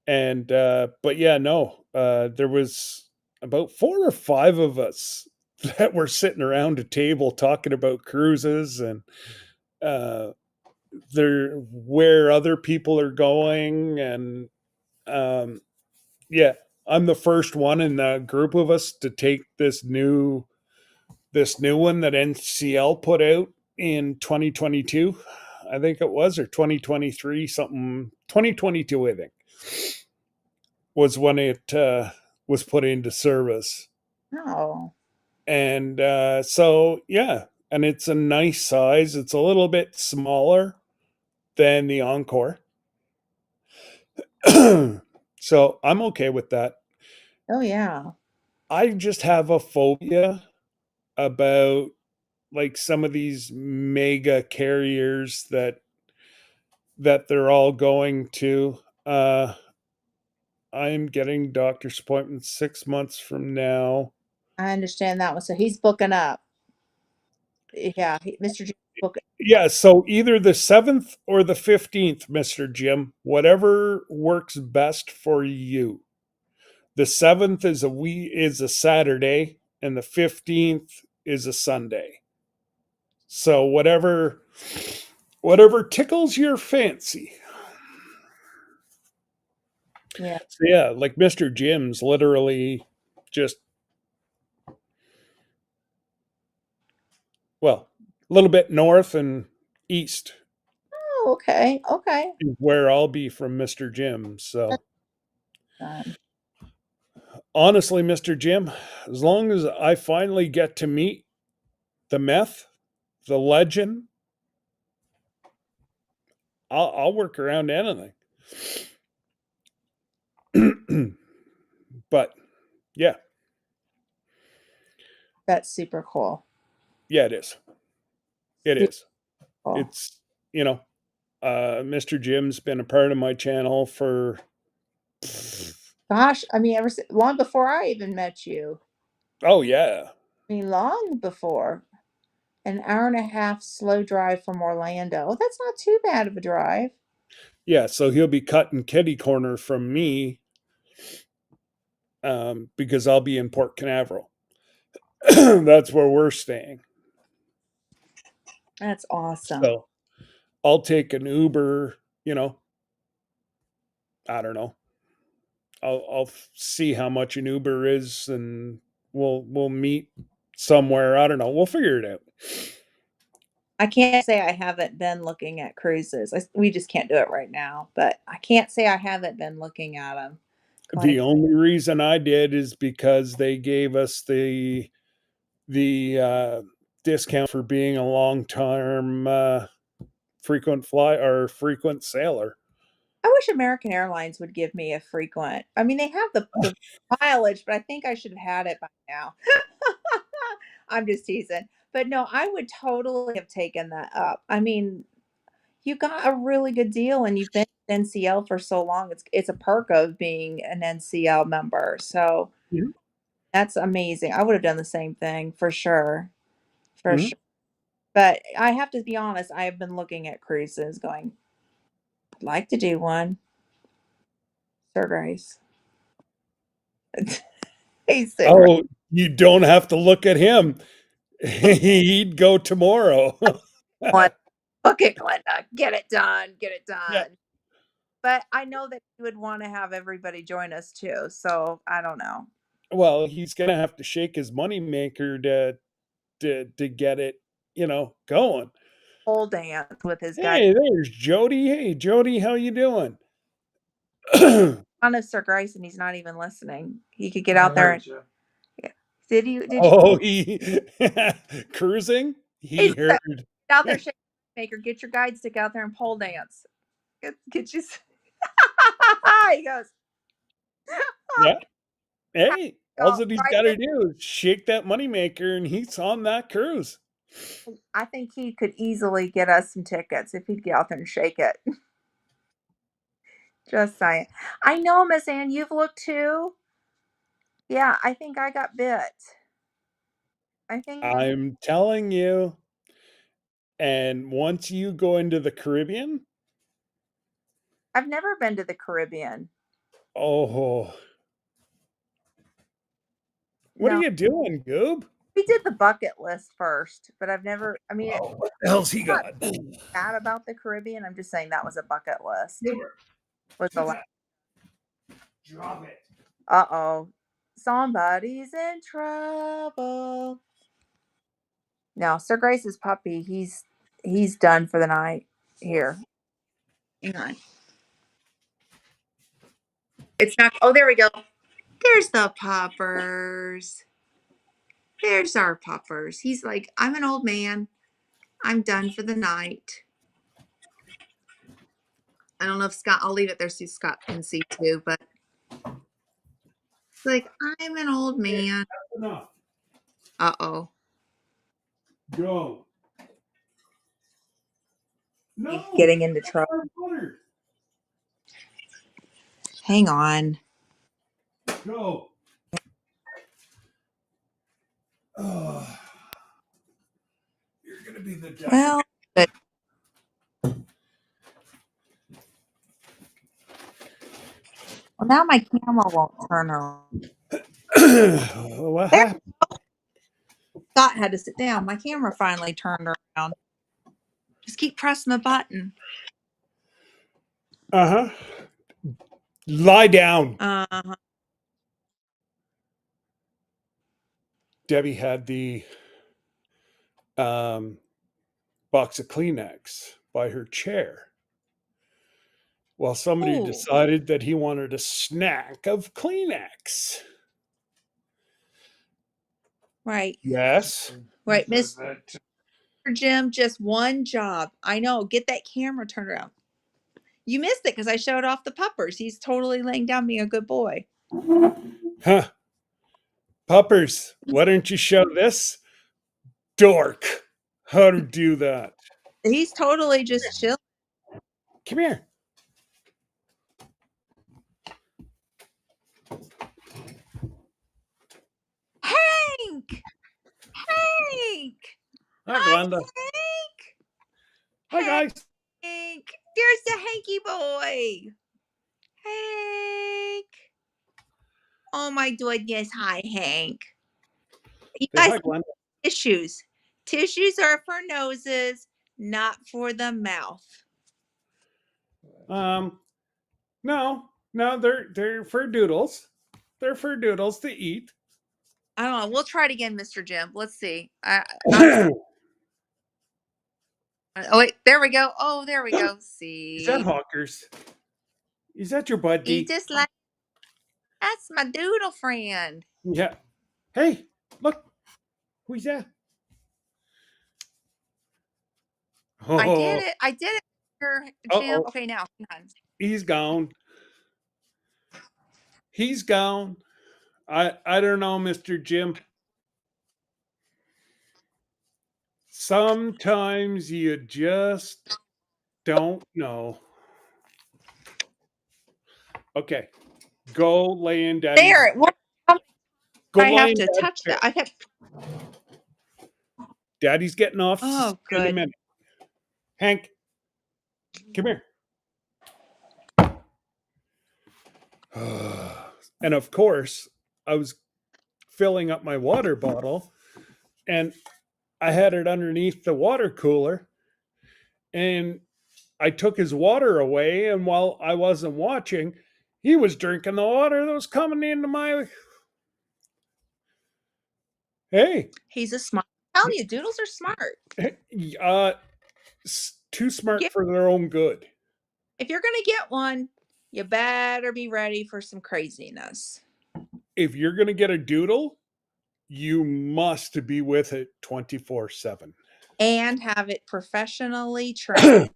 And but yeah, no, there was about 4 or 5 of us that were sitting around a table talking about cruises and uh there where other people are going, and um yeah, I'm the first one in the group of us to take this new one that NCL put out in 2022, I think it was, or 2023, something 2022, I think, was when it was put into service. no. And so yeah, and it's a nice size. It's a little bit smaller than the Encore. So I'm okay with that. Oh yeah. I just have a phobia about like some of these mega carriers that they're all going to. I'm getting doctor's appointments 6 months from now. I understand that one. So he's booking up. Yeah, Mr. Jim's booking. Yeah, so either the 7th or the 15th, Mr. Jim, whatever works best for you. The 7th is a Saturday and the 15th is a Sunday. So whatever tickles your fancy. Yeah, So yeah, like Mr. Jim's literally just, well, a little bit north and east oh, okay, okay. is where I'll be from Mr. Jim. So That's fun. honestly, Mr. Jim, as long as I finally get to meet the meth, the legend, I'll work around anything. But yeah, That's super cool. yeah, it is. It Super is. cool. It's, you know, Mr. Jim's been a part of my channel for, Gosh, I mean, long before I even met you. oh yeah. I mean, long before. An hour and a half slow drive from Orlando. Oh, that's not too bad of a drive. Yeah, so he'll be cutting kitty corner from me, because I'll be in Port Canaveral. That's where we're staying. That's awesome. So I'll take an Uber, you know, I don't know. I'll see how much an Uber is and we'll meet somewhere. I don't know. We'll figure it out. I can't say I haven't been looking at cruises. We just can't do it right now, but I can't say I haven't been looking at them. The only reason I did is because they gave us the discount for being a long-term frequent fly or frequent sailor. I wish American Airlines would give me a frequent. I mean, they have the mileage, but I think I should have had it by now. I'm just teasing. But no, I would totally have taken that up. I mean, you got a really good deal and you've been at NCL for so long. It's a perk of being an NCL member. So Mhm. that's amazing. I would have done the same thing for sure. For Mhm. sure. But I have to be honest, I have been looking at cruises going, I'd like to do one. Sir Grace. He's so great. Oh, you don't have to look at him. He'd go tomorrow. One, book it, Glenda. Get it done. Get it Yeah. done. But I know that you would want to have everybody join us too. So I don't know. Well, he's gonna have to shake his moneymaker to get it, going. Pole dance with his guy. Hey, there's Jody. Hey, Jody, how you doing? On of Sir Grace, and he's not even listening. He could get I out there heard and you. yeah. Did you Oh, he cruising? he He said, heard. get out there, shake maker, get your guide stick out there and pole dance. Get you he goes, Yeah. Hey, all go that he's right got there. to do is shake that moneymaker, and he's on that cruise. I think he could easily get us some tickets if he'd get out there and shake it. Just saying. I know, Miss Ann, you've looked too. Yeah, I think I got bit. I think I'm telling you. And once you go into the Caribbean, I've never been to the Caribbean. oh, what are No, you doing, Goob? we did the bucket list first, but I've never. I mean, Oh, what the hell's he I'm not got? bad about the Caribbean. I'm just saying that was a bucket list. Goober, Was the get that. Drop it. uh-oh. Somebody's in trouble. No, Sir Grace's puppy, he's done for the night here. Hang on. It's not oh there we go. There's the poppers. There's our poppers. He's like, I'm an old man. I'm done for the night. I don't know if Scott, I'll leave it there so Scott can see too, but it's like, I'm an old man. Enough. Uh-oh. Go. No. Getting into trouble. Water. Hang on. Go. Oh, you're gonna be the death. Well, but now my camera won't turn around. What There, happened? Scott had to sit down. My camera finally turned around. Just keep pressing the button. Uh-huh. Lie down. Uh-huh. Debbie had the box of Kleenex by her chair. Well, somebody Oh, decided that he wanted a snack of Kleenex. right. Yes. Right, Does Mr. that Jim, just one job. I know. Get that camera turned around. You missed it because I showed off the puppers. He's totally laying down being a good boy. Huh. Puppers, why don't you show this dork how to do that? He's totally just chill. Come here. Hank! Hank! Hi, Hi, Glenda. Hank! Hi, guys. Hank! There's the Hanky boy. Hank! Oh my goodness. Hi, Hank. You Say guys hi, have Glenda. tissues. Tissues are for noses, not for the mouth. No, they're for doodles. They're for doodles to eat. I don't know. We'll try it again, Mr. Jim. Let's see. Is Oh wait, there we go. Oh, there we go. that See, Hawkers? Is that your he buddy? just like that's my doodle friend. Yeah. Hey, look. Who's that? I did Oh, it. I did it, Mr. Jim. uh-oh. Okay, now hang on. He's gone. He's gone. I don't know, Mr. Jim. Sometimes you just don't know. Okay. Go lay in daddy's. There it was. Go I lay have in to daddy's touch chair. that. I kept. Daddy's getting off Oh, in a good. minute. Hank, come here. And of course, I was filling up my water bottle and I had it underneath the water cooler and I took his water away. And while I wasn't watching, he was drinking the water that was coming into my. Hey, He's a smart. I'm telling you, doodles are smart. too smart Get, for their own good. if you're gonna get one, you better be ready for some craziness. If you're going to get a doodle, you must be with it 24/7. And have it professionally trained.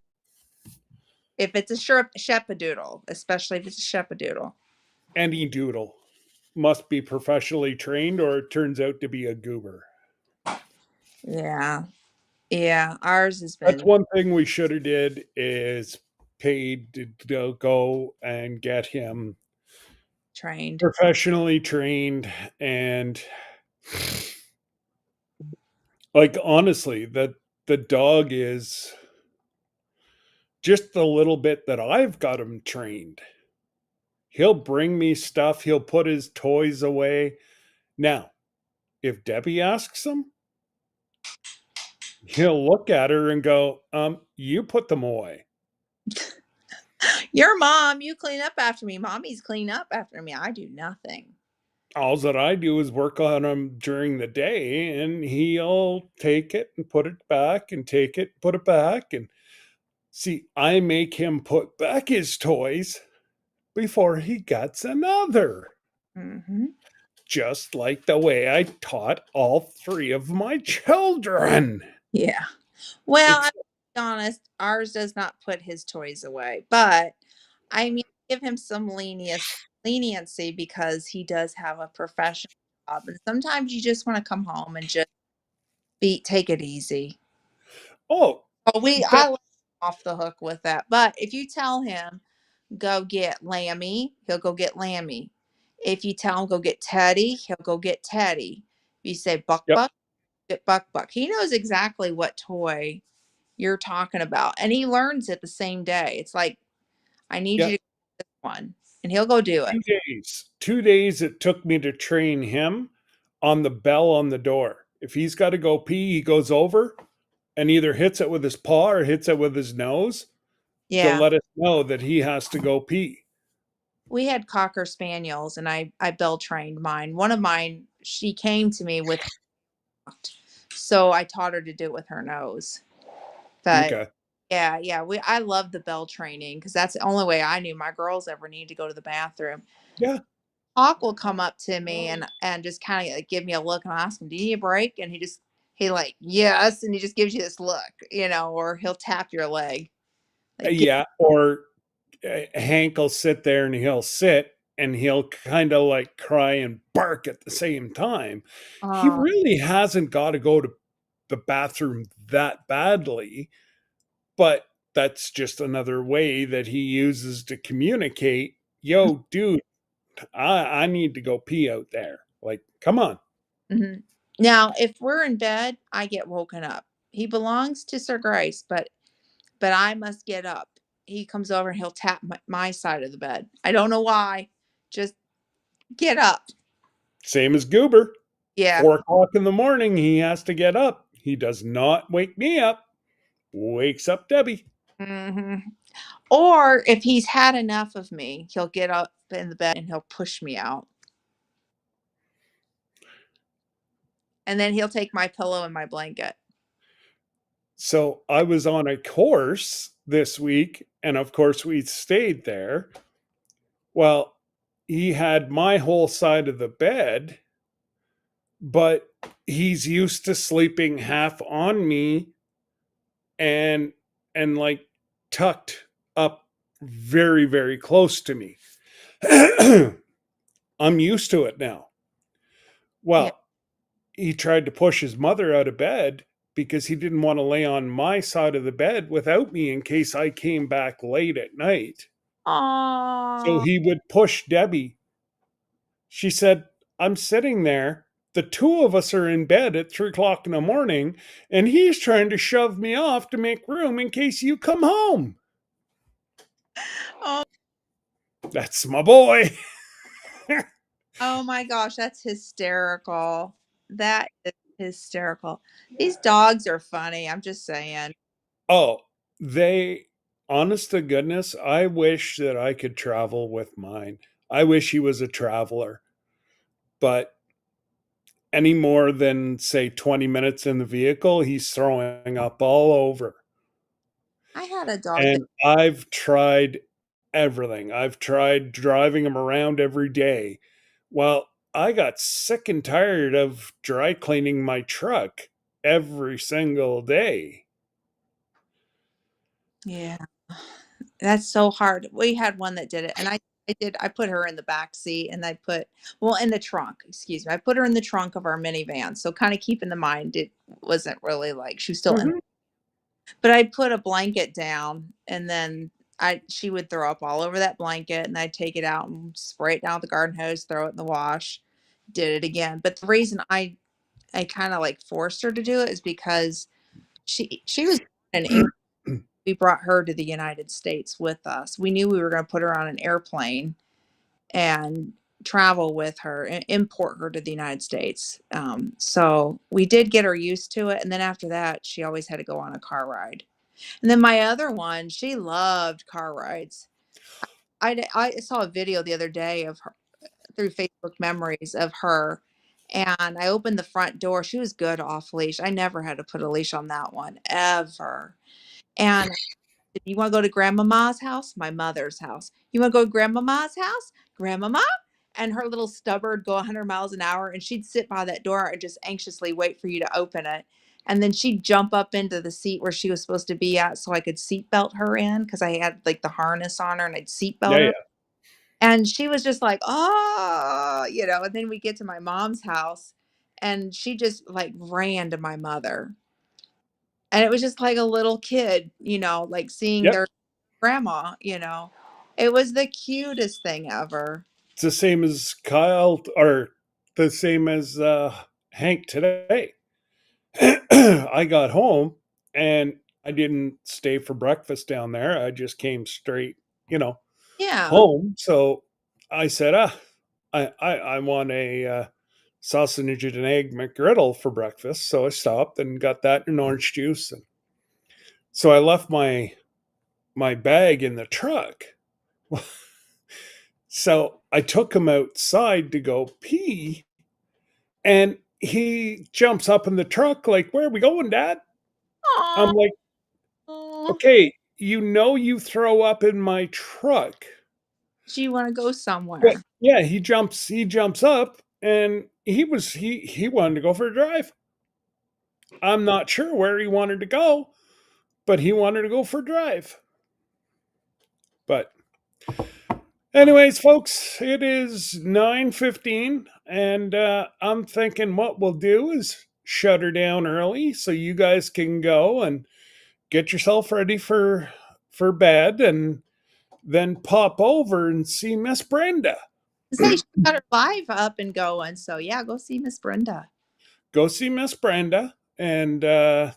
If it's a shepadoodle, especially if it's a shepadoodle. Any doodle must be professionally trained or it turns out to be a goober. Yeah. Yeah. Ours has That's been one thing we should have did is paid to go and get him trained. professionally trained. And like honestly, the dog is just the little bit that I've got him trained. He'll bring me stuff, he'll put his toys away. Now, if Debbie asks him, he'll look at her and go, you put them away. Your mom, you clean up after me. Mommy's clean up after me. I do nothing. All that I do is work on him during the day and he'll take it and put it back and take it, put it back. And see, I make him put back his toys before he gets another. Mm-hmm. Just like the way I taught all three of my children. Yeah. Well, I'll be honest, ours does not put his toys away, but I mean, give him some leniency because he does have a professional job. And sometimes you just want to come home and just take it easy. Oh, Oh, that I let him off the hook with that. But if you tell him go get Lammy, he'll go get Lammy. If you tell him go get Teddy, he'll go get Teddy. If you say Buck yep, Buck, get Buck Buck. He knows exactly what toy you're talking about, and he learns it the same day. It's like, I need you yep. to get this one, and he'll go do it. 2 days. 2 days it took me to train him on the bell on the door. If he's got to go pee, he goes over and either hits it with his paw or hits it with his nose to Yeah. let us know that he has to go pee. We had Cocker Spaniels, and I bell trained mine. One of mine, she came to me with, so I taught her to do it with her nose. But Okay. yeah, yeah, I love the bell training because that's the only way I knew my girls ever need to go to the bathroom. Yeah. Hawk will come up to me and just kind of like give me a look, and I ask him, "Do you need a break?" And he like, yes, and he just gives you this look, or he'll tap your leg, like, Yeah. Or Hank will sit there and he'll sit and he'll kind of like cry and bark at the same time. He oh, really hasn't got to go to the bathroom that badly, but that's just another way that he uses to communicate. Yo, dude, I need to go pee out there. Like, come on. mhm. Now, if we're in bed, I get woken up. He belongs to Sir Grace, but I must get up. He comes over and he'll tap my side of the bed. I don't know why. Just get up. Same as Goober. Yeah. 4 o'clock in the morning, he has to get up. He does not wake me up, wakes up Debbie. Hmm. Or if he's had enough of me, he'll get up in the bed and he'll push me out. And then he'll take my pillow and my blanket. So I was on a course this week, and of course, we stayed there. Well, he had my whole side of the bed, but he's used to sleeping half on me and like tucked up very, very close to me. I'm used to it now. Yeah. Well, he tried to push his mother out of bed because he didn't want to lay on my side of the bed without me in case I came back late at night. So Oh, he would push Debbie. She said, I'm sitting there. The two of us are in bed at 3 o'clock in the morning, and he's trying to shove me off to make room in case you come home. oh, That's my boy. oh my gosh, that's hysterical. That is hysterical. These dogs are funny. I'm just saying. Oh, they, honest to goodness, I wish that I could travel with mine. I wish he was a traveler, but any more than, say, 20 minutes in the vehicle, he's throwing up all over. I had a dog that, And I've tried everything. I've tried driving him around every day. Well, I got sick and tired of dry cleaning my truck every single day. yeah, that's so hard. We had one that did it, and I put her in the back seat, and well, in the trunk, excuse me. I put her in the trunk of our minivan. So kind of keep in the mind it wasn't really like she was still in, Mhm. but I'd put a blanket down, and then she would throw up all over that blanket, and I'd take it out and spray it down with the garden hose, throw it in the wash, did it again. But the reason I kind of like forced her to do it is because she was born in England. We brought her to the United States with us. We knew we were going to put her on an airplane and travel with her and import her to the United States. So we did get her used to it. And then after that, she always had to go on a car ride. And then my other one, she loved car rides. I saw a video the other day of her through Facebook memories of her. And I opened the front door. She was good off leash. I never had to put a leash on that one ever. And you want to go to grandmama's house? My mother's house. You want to go to grandmama's house? Grandmama? And her little stubborn would go 100 miles an hour, and she'd sit by that door and just anxiously wait for you to open it. And then she'd jump up into the seat where she was supposed to be at so I could seatbelt her in because I had like the harness on her and I'd seatbelt Yeah, her. yeah. And she was just like, oh, and then we get to my mom's house and she just like ran to my mother. And it was just like a little kid, like seeing Yep. their grandma, It was the cutest thing ever. It's the same as Kyle, or the same as Hank today. I got home and I didn't stay for breakfast down there. I just came straight, you know, Yeah. home. So I said, I want a sausage and egg McGriddle for breakfast. So I stopped and got that and orange juice. And so I left my bag in the truck. So I took him outside to go pee, and he jumps up in the truck like, "Where are we going, Dad?" I'm like, Oh, "Okay, you throw up in my truck." do you want to go But somewhere? yeah, he jumps up and he wanted to go for a drive. I'm not sure where he wanted to go, but he wanted to go for a drive. But anyways, folks, it is 9:15, and I'm thinking what we'll do is shut her down early so you guys can go and get yourself ready for bed, and then pop over and see Miss Brenda. Say she got her live up and going. So yeah, go see Miss Brenda. Go see Miss Brenda, and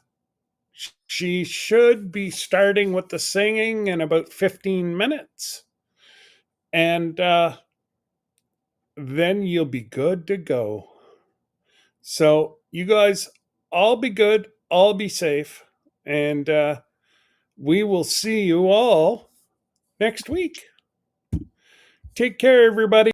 she should be starting with the singing in about 15 minutes. And then you'll be good to go. So, you guys all be good, all be safe, and we will see you all next week. Take care, everybody.